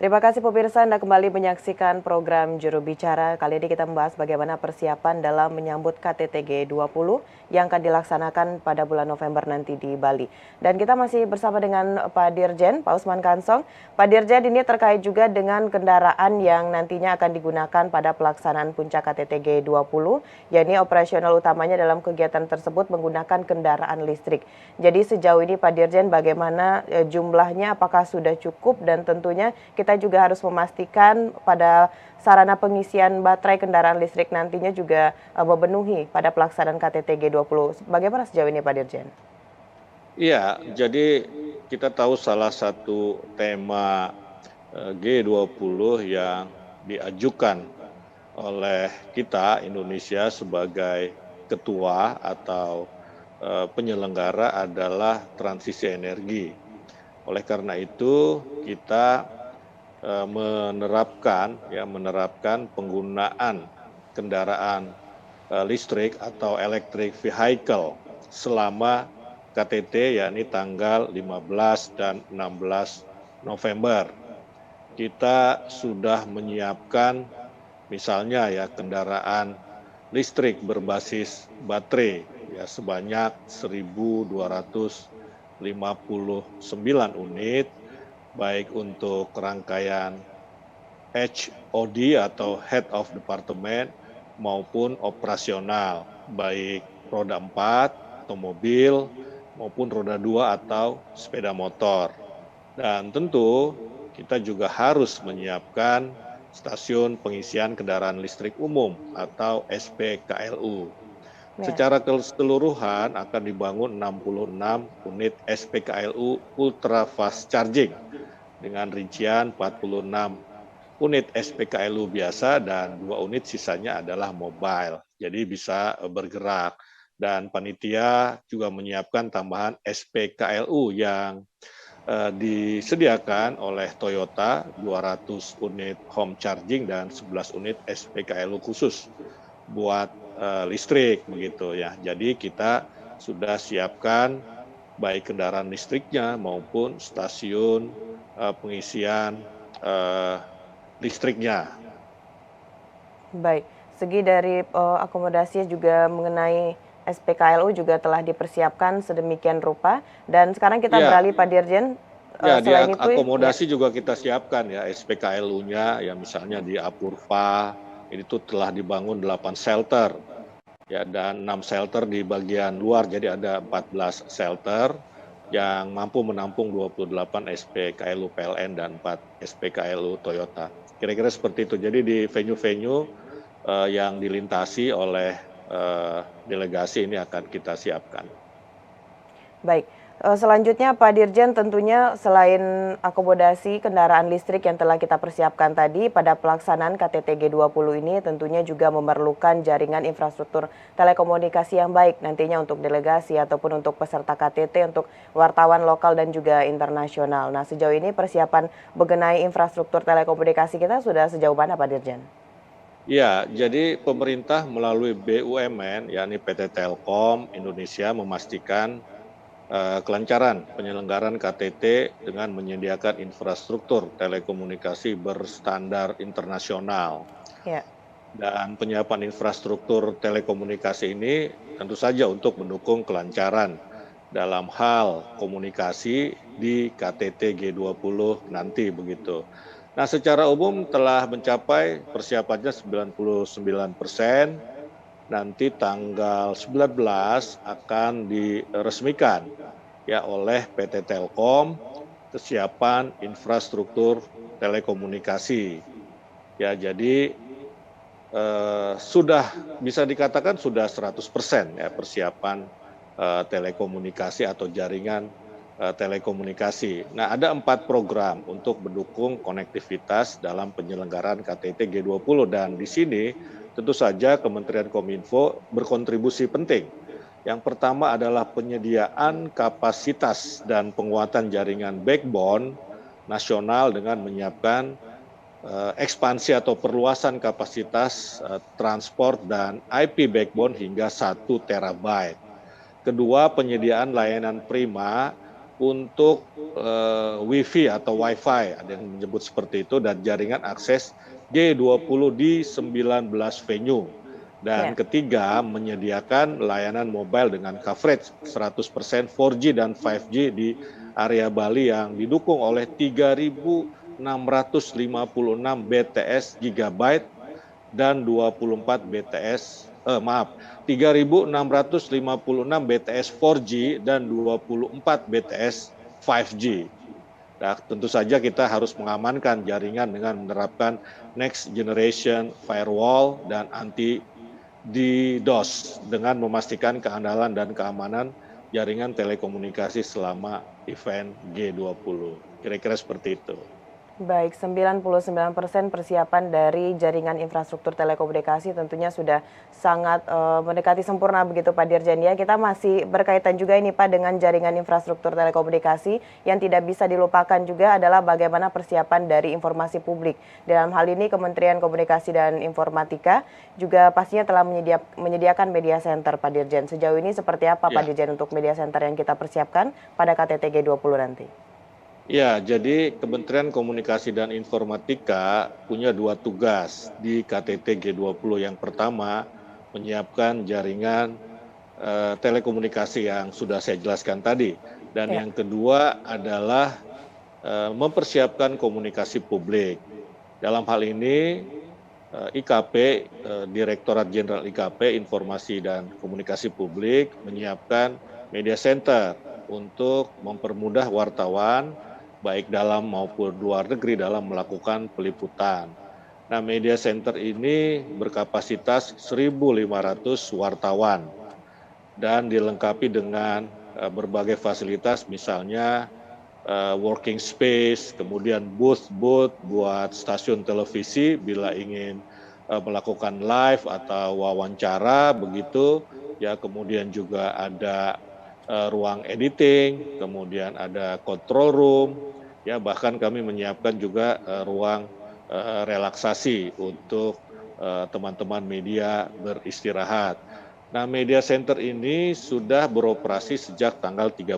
Terima kasih pemirsa, Anda kembali menyaksikan program Juru Bicara. Kali ini kita membahas bagaimana persiapan dalam menyambut KTT G20 yang akan dilaksanakan pada bulan November nanti di Bali. Dan kita masih bersama dengan Pak Dirjen, Pak Usman Kansong. Pak Dirjen, ini terkait juga dengan kendaraan yang nantinya akan digunakan pada pelaksanaan puncak KTT G20, yakni operasional utamanya dalam kegiatan tersebut menggunakan kendaraan listrik. Jadi sejauh ini Pak Dirjen, bagaimana jumlahnya, apakah sudah cukup, dan tentunya kita juga harus memastikan pada sarana pengisian baterai kendaraan listrik nantinya juga memenuhi pada pelaksanaan KTT G20. Bagaimana sejauh ini Pak Dirjen? Iya, jadi kita tahu salah satu tema G20 yang diajukan oleh kita Indonesia sebagai ketua atau penyelenggara adalah transisi energi. Oleh karena itu kita menerapkan penggunaan kendaraan listrik atau electric vehicle selama KTT, yakni tanggal 15 dan 16 November. Kita sudah menyiapkan misalnya kendaraan listrik berbasis baterai sebanyak 1.259 unit, baik untuk rangkaian HOD atau Head of Department maupun operasional, baik roda 4 atau mobil maupun roda 2 atau sepeda motor. Dan tentu kita juga harus menyiapkan stasiun pengisian kendaraan listrik umum atau SPKLU. Secara keseluruhan akan dibangun 66 unit SPKLU Ultra Fast Charging dengan rincian 46 unit SPKLU biasa dan 2 unit sisanya adalah mobile, jadi bisa bergerak. Dan panitia juga menyiapkan tambahan SPKLU yang disediakan oleh Toyota 200 unit home charging dan 11 unit SPKLU khusus buat listrik begitu ya. Jadi kita sudah siapkan baik kendaraan listriknya maupun stasiun pengisian listriknya. Baik, segi dari akomodasi juga mengenai SPKLU juga telah dipersiapkan sedemikian rupa. Dan sekarang kita beralih Pak Dirjen. Selain itu, akomodasi juga kita siapkan SPKLU-nya, misalnya di Apurva, itu telah dibangun 8 shelter, dan 6 shelter di bagian luar, jadi ada 14 shelter yang mampu menampung 28 SPKLU PLN dan 4 SPKLU Toyota. Kira-kira seperti itu. Jadi di venue-venue yang dilintasi oleh delegasi ini akan kita siapkan. Baik. Selanjutnya Pak Dirjen, tentunya selain akomodasi kendaraan listrik yang telah kita persiapkan tadi, pada pelaksanaan KTT G20 ini tentunya juga memerlukan jaringan infrastruktur telekomunikasi yang baik nantinya untuk delegasi ataupun untuk peserta KTT, untuk wartawan lokal dan juga internasional. Nah, sejauh ini persiapan mengenai infrastruktur telekomunikasi kita sudah sejauh mana Pak Dirjen? Ya, jadi pemerintah melalui BUMN, yakni PT Telkom Indonesia, memastikan kelancaran penyelenggaraan KTT dengan menyediakan infrastruktur telekomunikasi berstandar internasional. Dan penyiapan infrastruktur telekomunikasi ini tentu saja untuk mendukung kelancaran dalam hal komunikasi di KTT G20 nanti begitu. Nah, secara umum telah mencapai persiapannya 99%. Nanti tanggal 19 akan diresmikan oleh PT Telkom kesiapan infrastruktur telekomunikasi. Jadi sudah bisa dikatakan sudah 100% persiapan telekomunikasi atau jaringan telekomunikasi. Nah, ada 4 program untuk mendukung konektivitas dalam penyelenggaraan KTT G20, dan di sini tentu saja Kementerian Kominfo berkontribusi penting. Yang pertama adalah penyediaan kapasitas dan penguatan jaringan backbone nasional dengan menyiapkan ekspansi atau perluasan kapasitas transport dan IP backbone hingga 1 terabyte. Kedua, penyediaan layanan prima untuk Wi-Fi atau Wi-Fi, ada yang menyebut seperti itu, dan jaringan akses G20 di 19 venue. Dan Ya. ketiga, menyediakan layanan mobile dengan coverage 100% 4G dan 5G di area Bali yang didukung oleh 3.656 BTS gigabyte dan 24 BTS 3.656 BTS 4G dan 24 BTS 5G. Nah, tentu saja kita harus mengamankan jaringan dengan menerapkan next generation firewall dan anti DDoS dengan memastikan keandalan dan keamanan jaringan telekomunikasi selama event G20. Kira-kira seperti itu. Baik, 99% persiapan dari jaringan infrastruktur telekomunikasi tentunya sudah sangat mendekati sempurna begitu Pak Dirjen ya. Kita masih berkaitan juga ini Pak dengan jaringan infrastruktur telekomunikasi yang tidak bisa dilupakan juga adalah bagaimana persiapan dari informasi publik. Dalam hal ini Kementerian Komunikasi dan Informatika juga pastinya telah menyediakan media center Pak Dirjen. Sejauh ini seperti apa Pak Dirjen untuk media center yang kita persiapkan pada KTT G20 nanti? Ya, jadi Kementerian Komunikasi dan Informatika punya dua tugas di KTT G20. Yang pertama, menyiapkan jaringan telekomunikasi yang sudah saya jelaskan tadi. Dan yang kedua adalah mempersiapkan komunikasi publik. Dalam hal ini, IKP, Direktorat Jenderal IKP, Informasi dan Komunikasi Publik, menyiapkan media center untuk mempermudah wartawan baik dalam maupun luar negeri dalam melakukan peliputan. Nah, media center ini berkapasitas 1.500 wartawan dan dilengkapi dengan berbagai fasilitas, misalnya working space, kemudian booth-booth buat stasiun televisi bila ingin melakukan live atau wawancara begitu, ya, kemudian juga ada ruang editing, kemudian ada control room, ya, bahkan kami menyiapkan juga ruang relaksasi untuk teman-teman media beristirahat. Nah, media center ini sudah beroperasi sejak tanggal 13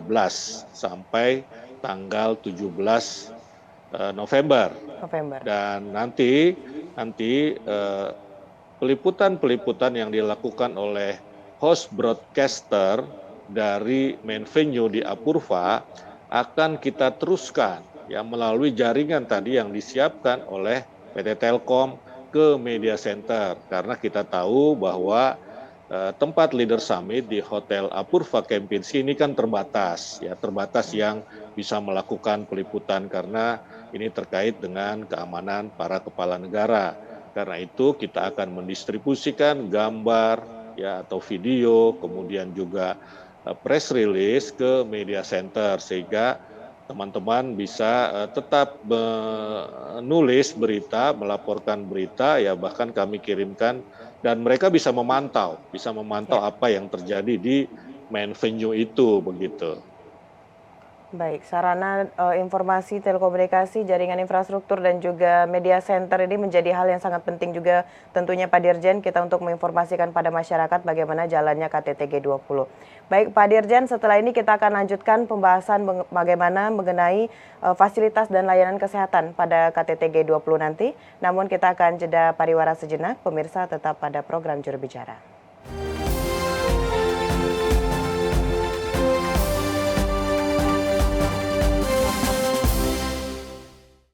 sampai tanggal 17 November. Dan nanti peliputan-peliputan yang dilakukan oleh host broadcaster dari main venue di Apurva akan kita teruskan ya melalui jaringan tadi yang disiapkan oleh PT Telkom ke media center, karena kita tahu bahwa tempat Leader Summit di Hotel Apurva Kempinski ini kan terbatas yang bisa melakukan peliputan karena ini terkait dengan keamanan para kepala negara. Karena itu kita akan mendistribusikan gambar ya atau video, kemudian juga press release ke media center sehingga teman-teman bisa tetap menulis berita, melaporkan berita, ya bahkan kami kirimkan dan mereka bisa memantau apa yang terjadi di main venue itu begitu. Baik, sarana informasi telekomunikasi, jaringan infrastruktur dan juga media center ini menjadi hal yang sangat penting juga tentunya Pak Dirjen kita untuk menginformasikan pada masyarakat bagaimana jalannya KTT G20. Baik Pak Dirjen, setelah ini kita akan lanjutkan pembahasan bagaimana mengenai fasilitas dan layanan kesehatan pada KTT G20 nanti. Namun kita akan jeda pariwara sejenak, pemirsa tetap pada program Juru Bicara.